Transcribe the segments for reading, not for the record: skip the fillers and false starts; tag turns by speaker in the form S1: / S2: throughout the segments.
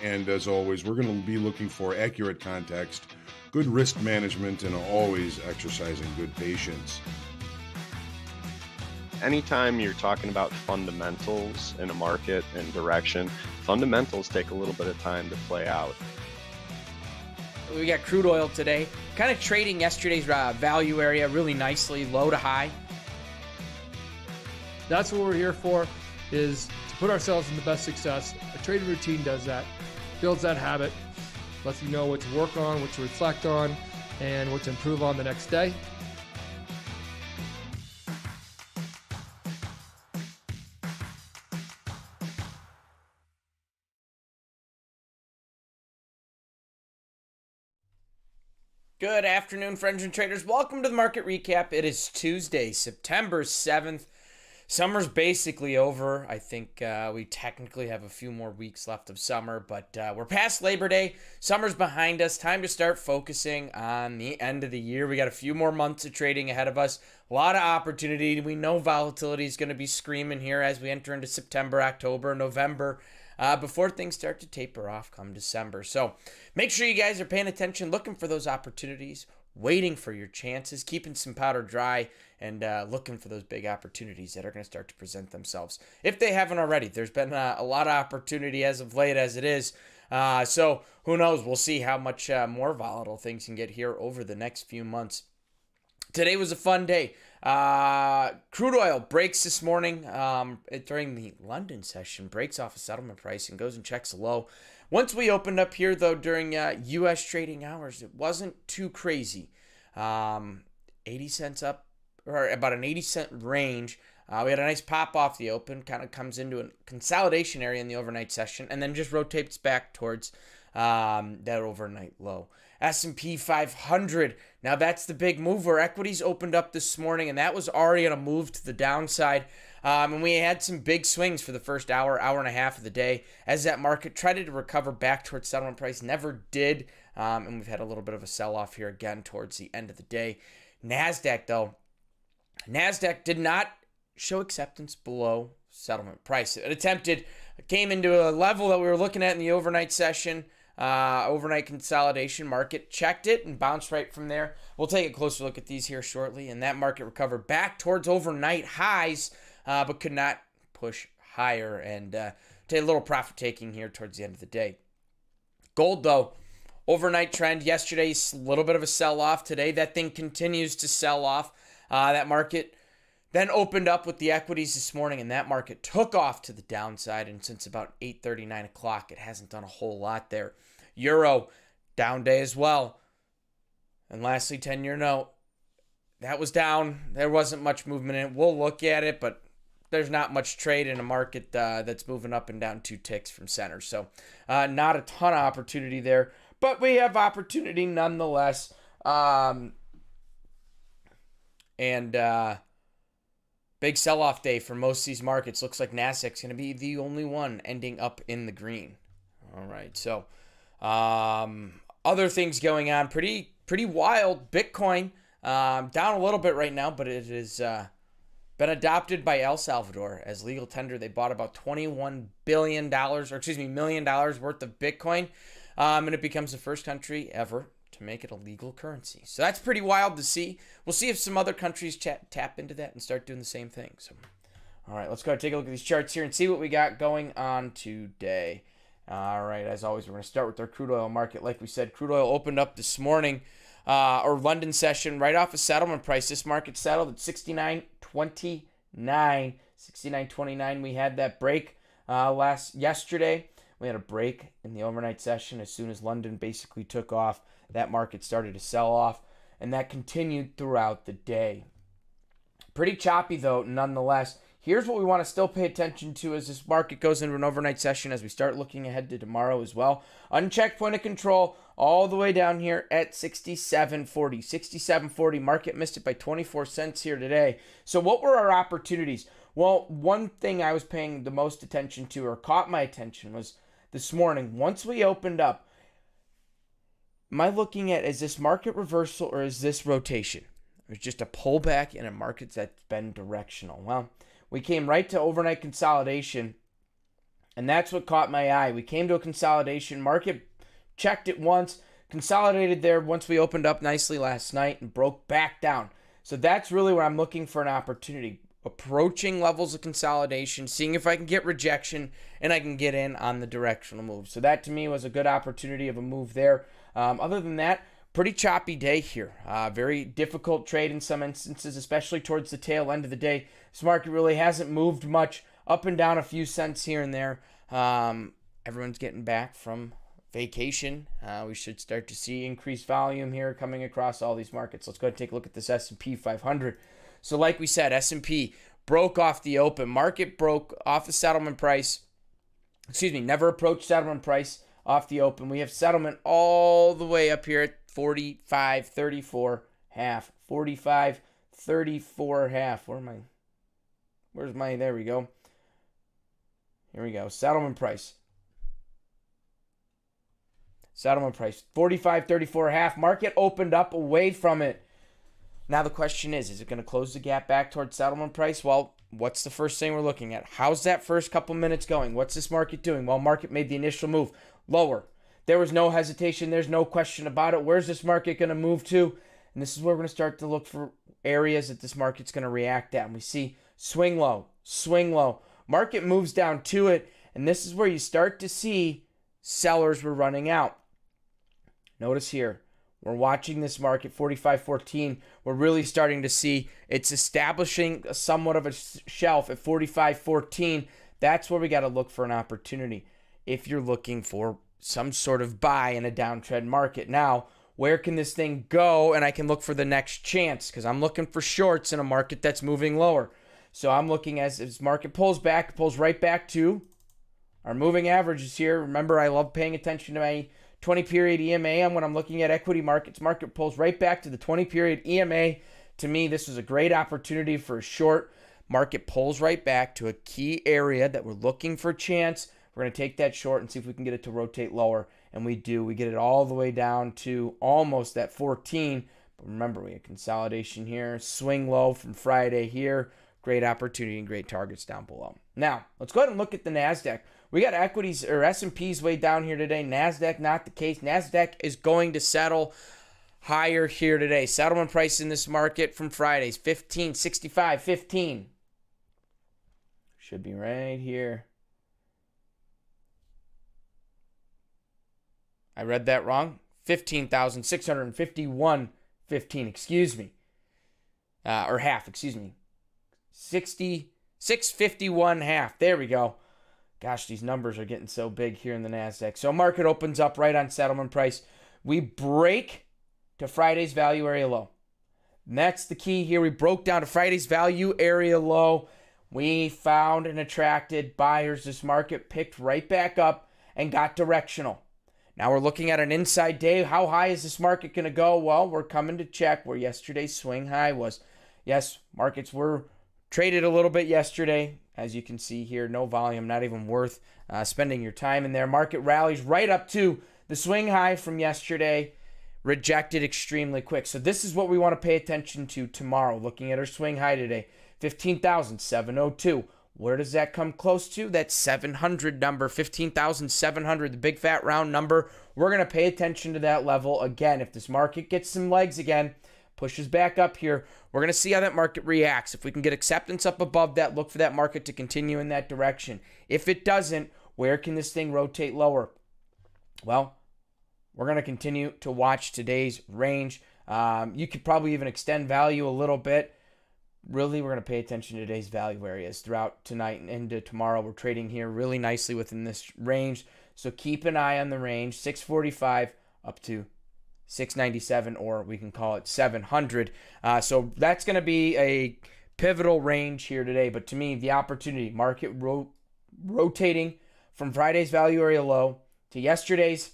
S1: And as always, we're going to be looking for accurate context, good risk management, and always exercising good patience.
S2: Anytime you're talking about fundamentals in a market and direction, fundamentals take a little bit of time to play out.
S3: We got crude oil today, kind of trading yesterday's value area really nicely, low to high.
S4: That's what we're here for, is to put ourselves in the best success. A trading routine does that, builds that habit, lets you know what to work on, what to reflect on, and what to improve on the next day.
S3: Good afternoon, friends and traders. Welcome to the market recap. It is Tuesday, September 7th. Summer's basically over. I think we technically have a few more weeks left of summer, but we're past Labor Day. Summer's behind us. Time to start focusing on the end of the year. We got a few more months of trading ahead of us. A lot of opportunity. We know volatility is going to be screaming here as we enter into September, October, November, before things start to taper off come December. So make sure you guys are paying attention, looking for those opportunities, waiting for your chances, keeping some powder dry, and looking for those big opportunities that are going to start to present themselves. If they haven't already, there's been a lot of opportunity as of late as it is. So who knows? We'll see how much more volatile things can get here over the next few months. Today was a fun day. Crude oil breaks this morning during the London session, breaks off a settlement price and goes and checks a low. Once we opened up here, though, during U.S. trading hours, it wasn't too crazy. 80 cents up, or about an 80-cent range. We had a nice pop off the open, kind of comes into a consolidation area in the overnight session, and then just rotates back towards that overnight low. S&P 500, now that's the big move where equities opened up this morning, and that was already on a move to the downside. And we had some big swings for the first hour and a half of the day as that market tried to recover back towards settlement price, never did. And we've had a little bit of a sell-off here again towards the end of the day. Nasdaq, though, Nasdaq did not show acceptance below settlement price. It came into a level that we were looking at in the overnight session, overnight consolidation market, checked it and bounced right from there. We'll take a closer look at these here shortly, and that market recovered back towards overnight highs, but could not push higher, and take a little profit taking here towards the end of the day. Gold, though, overnight trend yesterday, a little bit of a sell-off. Today, that thing continues to sell off. That market then opened up with the equities this morning, and that market took off to the downside, and since about 8:30, 9 o'clock, it hasn't done a whole lot there. Euro, down day as well. And lastly, 10-year note, that was down. There wasn't much movement in it. We'll look at it, but there's not much trade in a market that's moving up and down 2 ticks from center. So not a ton of opportunity there, but we have opportunity nonetheless. Big sell-off day for most of these markets. Looks like Nasdaq's going to be the only one ending up in the green. All right, so other things going on, pretty wild. Bitcoin down a little bit right now, but it has been adopted by El Salvador as legal tender. They bought about $21 million worth of Bitcoin, and it becomes the first country ever to make it a legal currency. So that's pretty wild to see. We'll see if some other countries tap into that and start doing the same thing. So, all right, let's go take a look at these charts here and see what we got going on today. All right, as always, we're going to start with our crude oil market. Like we said, crude oil opened up this morning, or London session, right off a settlement price. This market settled at 69.29. 69.29. We had that break yesterday. We had a break in the overnight session. As soon as London basically took off, that market started to sell off, and that continued throughout the day. Pretty choppy, though, nonetheless. Here's what we want to still pay attention to as this market goes into an overnight session, as we start looking ahead to tomorrow as well. Unchecked point of control all the way down here at 67.40. 67.40. Market missed it by 24 cents here today. So what were our opportunities? Well, one thing I was paying the most attention to, or caught my attention, was this morning. Once we opened up, am I looking at, is this market reversal or is this rotation? It's just a pullback in a market that's been directional. Well, we came right to overnight consolidation And that's what caught my eye. We came to a consolidation. Market checked it once, consolidated there once we opened up nicely last night and broke back down. So that's really where I'm looking for an opportunity. Approaching levels of consolidation, seeing if I can get rejection and I can get in on the directional move. So that to me was a good opportunity of a move there. Other than that, pretty choppy day here. Very difficult trade in some instances, especially towards the tail end of the day. This market really hasn't moved much, up and down a few cents here and there. Everyone's getting back from vacation. We should start to see increased volume here coming across all these markets. Let's go ahead and take a look at this S&P 500. So like we said, S&P broke off the open. Market broke off the settlement price. Never approached settlement price off the open. We have settlement all the way up here at 45.34 half. 45.34 half. Where's my, there we go. Here we go. Settlement price. Settlement price. 45.34 half. Market opened up away from it. Now the question is it going to close the gap back towards settlement price? Well, what's the first thing we're looking at? How's that first couple minutes going? What's this market doing? Well, market made the initial move lower. There was no hesitation. There's no question about it. Where's this market going to move to? And this is where we're going to start to look for areas that this market's going to react at. And we see swing low, swing low. Market moves down to it. And this is where you start to see sellers were running out. Notice here. We're watching this market, 45.14. We're really starting to see it's establishing somewhat of a shelf at 45.14. That's where we got to look for an opportunity if you're looking for some sort of buy in a downtrend market. Now, where can this thing go? And I can look for the next chance because I'm looking for shorts in a market that's moving lower. So I'm looking as this market pulls back, it pulls right back to our moving averages here. Remember, I love paying attention to my 20-period EMA. And when I'm looking at equity markets, market pulls right back to the 20-period EMA. To me, this was a great opportunity for a short. Market pulls right back to a key area that we're looking for chance. We're going to take that short and see if we can get it to rotate lower. And we do. We get it all the way down to almost that 14. But remember, we had consolidation here. Swing low from Friday here. Great opportunity and great targets down below. Now, let's go ahead and look at the Nasdaq. We got equities or S&Ps way down here today. Nasdaq, not the case. Nasdaq is going to settle higher here today. Settlement price in this market from Friday's 15.65.15. Should be right here. I read that wrong. 15,651.15. Excuse me. Or half. Excuse me. 651 half. There we go. Gosh, these numbers are getting so big here in the Nasdaq. So market opens up right on settlement price. We break to Friday's value area low. And that's the key here. We broke down to Friday's value area low. We found and attracted buyers. This market picked right back up and got directional. Now we're looking at an inside day. How high is this market going to go? Well, we're coming to check where yesterday's swing high was. Yes, markets were traded a little bit yesterday. As you can see here, no volume, not even worth spending your time in there. Market rallies right up to the swing high from yesterday, rejected extremely quick. So this is what we want to pay attention to tomorrow, looking at our swing high today, 15,702. Where does that come close to? That 700 number, 15,700, the big fat round number. We're going to pay attention to that level again. If this market gets some legs again, pushes back up here, we're going to see how that market reacts. If we can get acceptance up above that, look for that market to continue in that direction. If it doesn't, where can this thing rotate lower? Well, we're going to continue to watch today's range. You could probably even extend value a little bit. Really, we're going to pay attention to today's value areas throughout tonight and into tomorrow. We're trading here really nicely within this range. So keep an eye on the range, 645 up to 697, or we can call it 700. So that's going to be a pivotal range here today. But to me, the opportunity, market rotating from Friday's value area low to yesterday's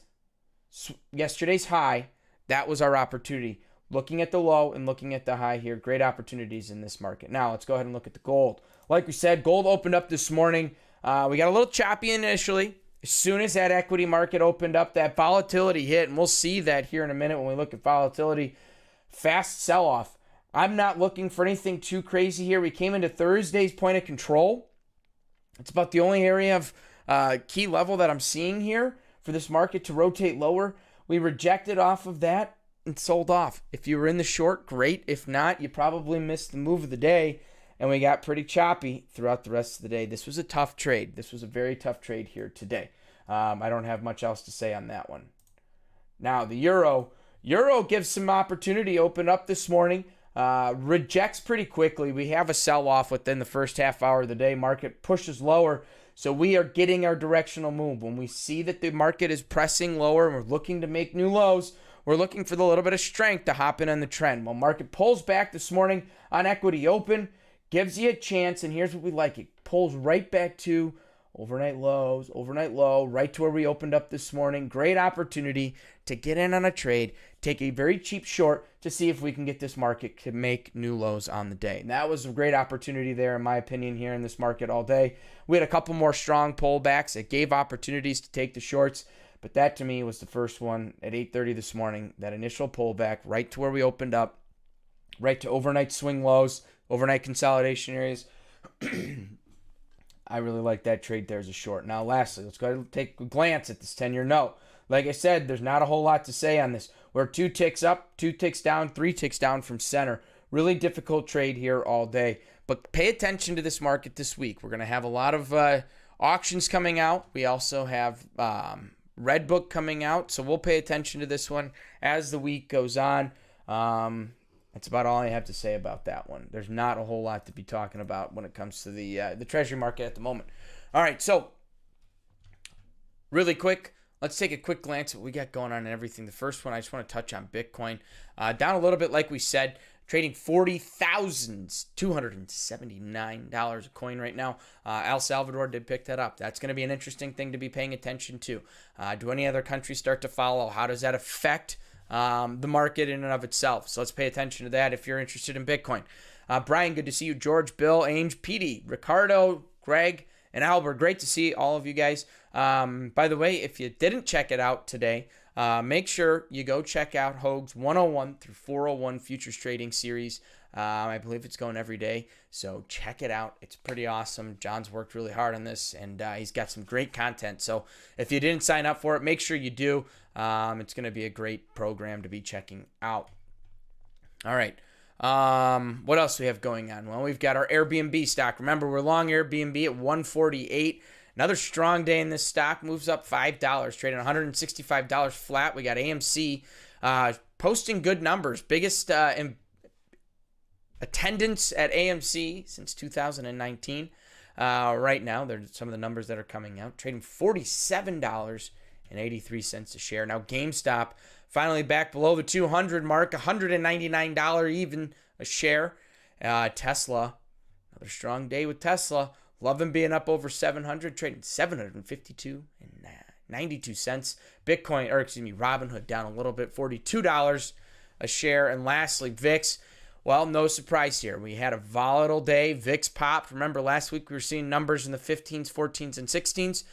S3: high, that was our opportunity. Looking at the low and looking at the high here, great opportunities in this market. Now, let's go ahead and look at the gold. Like we said, gold opened up this morning. We got a little choppy initially. As soon as that equity market opened up, that volatility hit, and we'll see that here in a minute when we look at volatility. Fast sell-off. I'm not looking for anything too crazy here. We came into Thursday's point of control. It's about the only area of key level that I'm seeing here for this market to rotate lower. We rejected off of that and sold off. If you were in the short, great. If not, you probably missed the move of the day, and we got pretty choppy throughout the rest of the day. This was a tough trade. This was a very tough trade here today. I don't have much else to say on that one. Now, the euro gives some opportunity, open up this morning, rejects pretty quickly. We have a sell-off within the first half hour of the day. Market pushes lower, so we are getting our directional move. When we see that the market is pressing lower and we're looking to make new lows, we're looking for the little bit of strength to hop in on the trend. Well, market pulls back this morning on equity open, gives you a chance, and here's what we like. It pulls right back to overnight low, right to where we opened up this morning. Great opportunity to get in on a trade, take a very cheap short to see if we can get this market to make new lows on the day. And that was a great opportunity there, in my opinion, here in this market all day. We had a couple more strong pullbacks. It gave opportunities to take the shorts, but that to me was the first one at 8:30 this morning. That initial pullback right to where we opened up, right to overnight swing lows, overnight consolidation areas. I really like that trade there as a short. Now, lastly, let's go ahead and take a glance at this 10-year note. Like I said, there's not a whole lot to say on this. We're 2 ticks up, 2 ticks down, 3 ticks down from center. Really difficult trade here all day. But pay attention to this market this week. We're going to have a lot of auctions coming out. We also have Red Book coming out. So we'll pay attention to this one as the week goes on. That's about all I have to say about that one. There's not a whole lot to be talking about when it comes to the Treasury market at the moment. All right, so really quick, let's take a quick glance at what we got going on and everything. The first one, I just want to touch on Bitcoin. Down a little bit, like we said, trading $40,279 a coin right now. El Salvador did pick that up. That's going to be an interesting thing to be paying attention to. Do any other countries start to follow? How does that affect the market in and of itself? So let's pay attention to that if you're interested in Bitcoin. Brian, good to see you. George, Bill, Ainge, Petey, Ricardo, Greg, and Albert. Great to see all of you guys. By the way, if you didn't check it out today, make sure you go check out Hoag's 101 through 401 futures trading series. I believe it's going every day, so check it out. It's pretty awesome. John's worked really hard on this, and he's got some great content. So if you didn't sign up for it, make sure you do. It's going to be a great program to be checking out. All right. What else do we have going on? Well, we've got our Airbnb stock. Remember, we're long Airbnb at 148. Another strong day in this stock. Moves up $5, trading $165 flat. We got AMC posting good numbers. Biggest attendance at AMC since 2019. Right now, there's some of the numbers that are coming out. Trading $47.83 a share. Now, GameStop finally back below the 200 mark, $199 even a share. Tesla, another strong day with Tesla. Love them being up over 700, trading $752.92. Bitcoin, or excuse me, Robinhood down a little bit, $42 a share. And lastly, VIX. Well, no surprise here. We had a volatile day. VIX popped. Remember, last week we were seeing numbers in the 15s, 14s, and 16s.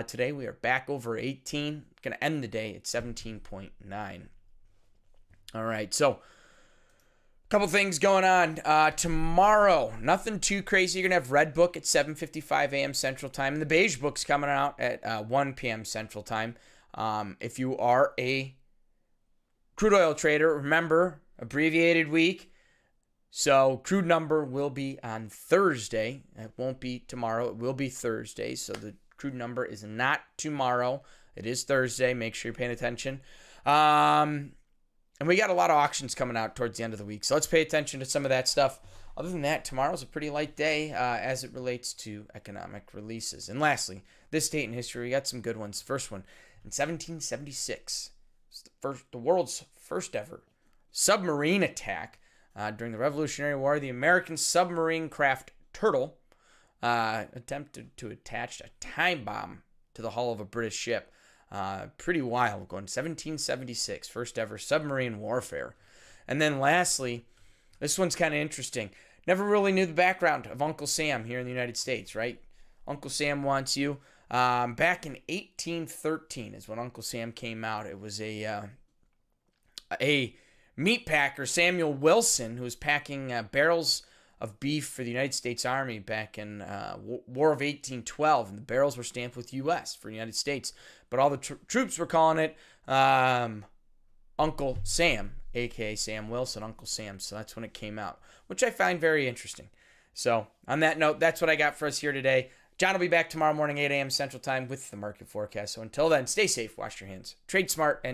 S3: Today we are back over 18. Going to end the day at 17.9. All right, so a couple things going on. Tomorrow, nothing too crazy. You're going to have Red Book at 7:55 a.m. Central Time. And the Beige Book's coming out at 1 p.m. Central Time. If you are a crude oil trader, remember, abbreviated week. So crude number will be on Thursday. It won't be tomorrow. It will be Thursday. So the crude number is not tomorrow. It is Thursday. Make sure you're paying attention. And we got a lot of auctions coming out towards the end of the week. So let's pay attention to some of that stuff. Other than that, tomorrow's a pretty light day as it relates to economic releases. And lastly, this date in history, we got some good ones. First one, in 1776, the world's first ever submarine attack. During the Revolutionary War, the American submarine craft Turtle attempted to attach a time bomb to the hull of a British ship. Pretty wild, going 1776, first ever submarine warfare. And then lastly, this one's kind of interesting. Never really knew the background of Uncle Sam here in the United States, right? Uncle Sam Wants You. Back in 1813 is when Uncle Sam came out. It was a meat packer, Samuel Wilson, who was packing barrels of beef for the United States Army back in War of 1812, and the barrels were stamped with U.S. for United States, but all the troops were calling it Uncle Sam, aka Sam Wilson, Uncle Sam. So that's when it came out, which I find very interesting. So on that note, that's what I got for us here today. John will be back tomorrow morning, 8 a.m. Central Time with the market forecast. So until then, stay safe, wash your hands, trade smart, and